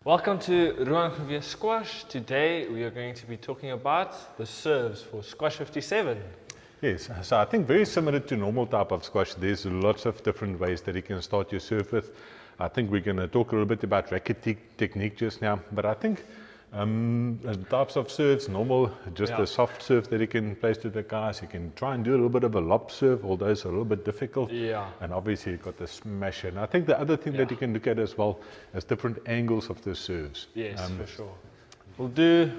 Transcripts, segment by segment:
Welcome to Ruan Grove Squash. Today we are going to be talking about the serves for squash 57. Yes, so I think very similar to normal type of squash, there's lots of different ways that you can start your serve with. I think we're going to talk a little bit about racket technique just now, but I think the types of serves, normal, just a soft serve that you can place to the guys. You can try and do a little bit of a lob serve, although it's a little bit difficult. Yeah. And obviously you've got the smasher. And I think the other thing that you can look at as well is different angles of the serves. Yes, for sure. We'll do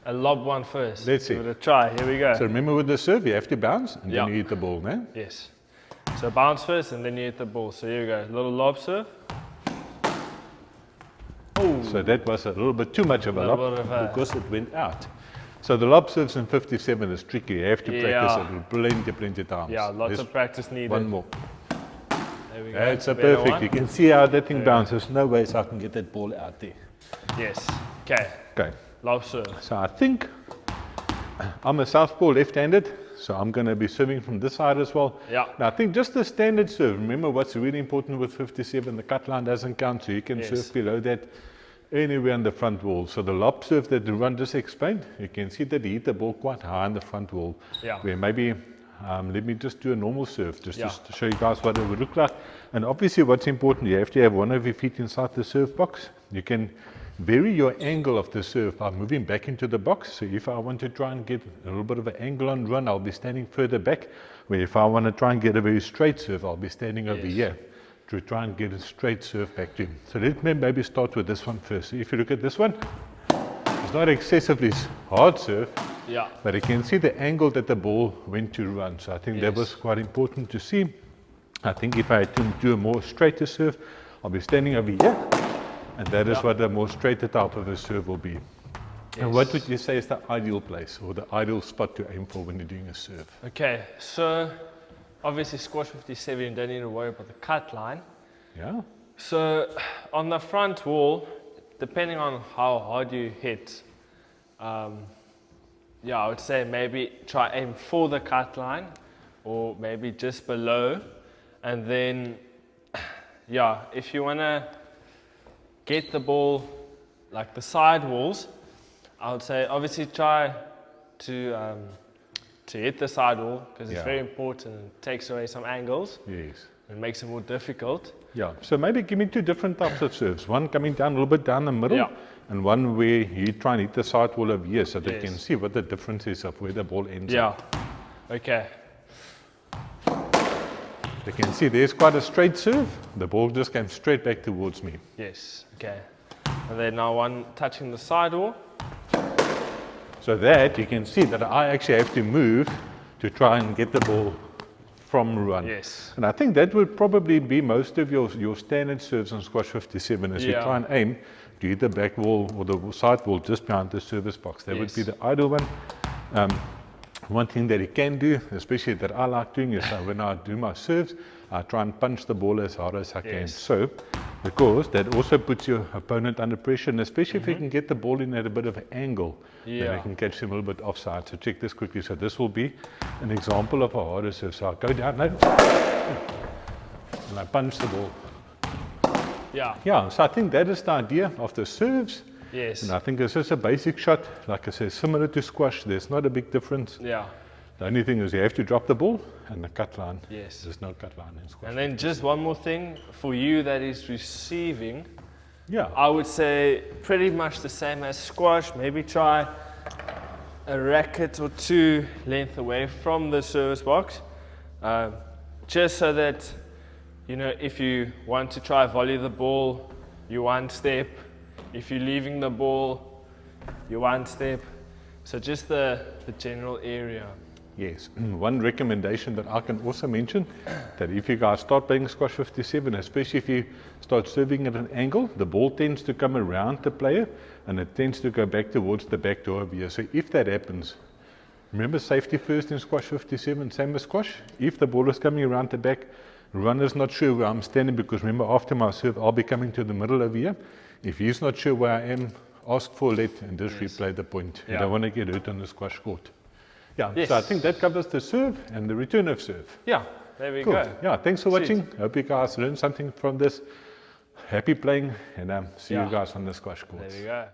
a lob one first. Let's see. Give it a try. Here we go. So remember with the serve, you have to bounce and then you hit the ball, no? Yes. So bounce first and then you hit the ball. So here we go. Little lob serve. Oh. So that was a little bit too much of a lob because it went out. So the lob serves in 57 is tricky. You have to practice it plenty times. Yeah, lots of practice needed. One more. There we go. That's a perfect. You can see how that thing bounces. No ways I can get that ball out there. Yes. Okay. Okay. Lob serve. So I think I'm a southpaw left-handed, so I'm going to be serving from this side as well. Yeah. Now I think just the standard serve. Remember what's really important with 57, the cut line doesn't count, so you can serve below that anywhere on the front wall. So the lob serve that Ruan just explained, you can see that he hit the ball quite high on the front wall. Yeah. Where maybe, let me just do a normal serve, just to show you guys what it would look like. And obviously what's important, you have to have one of your feet inside the serve box. You can vary your angle of the serve by moving back into the box. So if I want to try and get a little bit of an angle on Ruan, I'll be standing further back. Where if I want to try and get a very straight serve, I'll be standing over here to try and get a straight serve back to him. So let me maybe start with this one first. So if you look at this one, it's not excessively hard serve, but you can see the angle that the ball went to Ruan. So I think that was quite important to see. I think if I had to do a more straighter serve, I'll be standing over here, and that is what the more straighter type of a serve will be. And what would you say is the ideal place or the ideal spot to aim for when you're doing a serve? Okay, so obviously squash 57, you don't need to worry about the cut line. Yeah. So on the front wall, depending on how hard you hit, I would say maybe try aim for the cut line or maybe just below. And then, if you want to get the ball like the side walls, I would say obviously try to hit the side wall because it's very important. It takes away some angles. Yes. And makes it more difficult. Yeah. So maybe give me two different types of serves. One coming down a little bit down the middle, and one where you try and hit the side wall over here, so they can see what the difference is of where the ball ends up. Okay. You can see there's quite a straight serve. The ball just came straight back towards me. Yes. Okay. And then now one touching the side wall. So that you can see that I actually have to move to try and get the ball from Ruan. Yes. And I think that would probably be most of your standard serves on squash 57 as you try and aim to hit the back wall or the side wall just behind the service box. That would be the ideal one. One thing that you can do, especially that I like doing, is when I do my serves, I try and punch the ball as hard as I can. So, because that also puts your opponent under pressure, and especially if you can get the ball in at a bit of an angle, then I can catch him a little bit offside. So check this quickly. So this will be an example of a harder serve. So I go down and I punch the ball. Yeah, so I think that is the idea of the serves. Yes. And I think it's just a basic shot. Like I said, similar to squash. There's not a big difference. Yeah. The only thing is you have to drop the ball and the cut line. Yes. There's no cut line in squash. And then just one more thing for you that is receiving. Yeah. I would say pretty much the same as squash. Maybe try a racket or two length away from the service box. Just so that, if you want to try volley the ball, you one step. If you're leaving the ball, you one step. So just the general area. Yes. One recommendation that I can also mention, that if you guys start playing squash 57, especially if you start serving at an angle, the ball tends to come around the player and it tends to go back towards the back door over here. So if that happens, remember safety first in squash 57, same as squash. If the ball is coming around the back, runner's not sure where I'm standing, because remember after my serve, I'll be coming to the middle over here. If he's not sure where I am, ask for let and just replay the point. You don't want to get hurt on the squash court. So I think that covers the serve and the return of serve. Yeah, there we go. Yeah, thanks for watching. Hope you guys learned something from this. Happy playing, and see Yeah. you guys on the squash courts. There we go.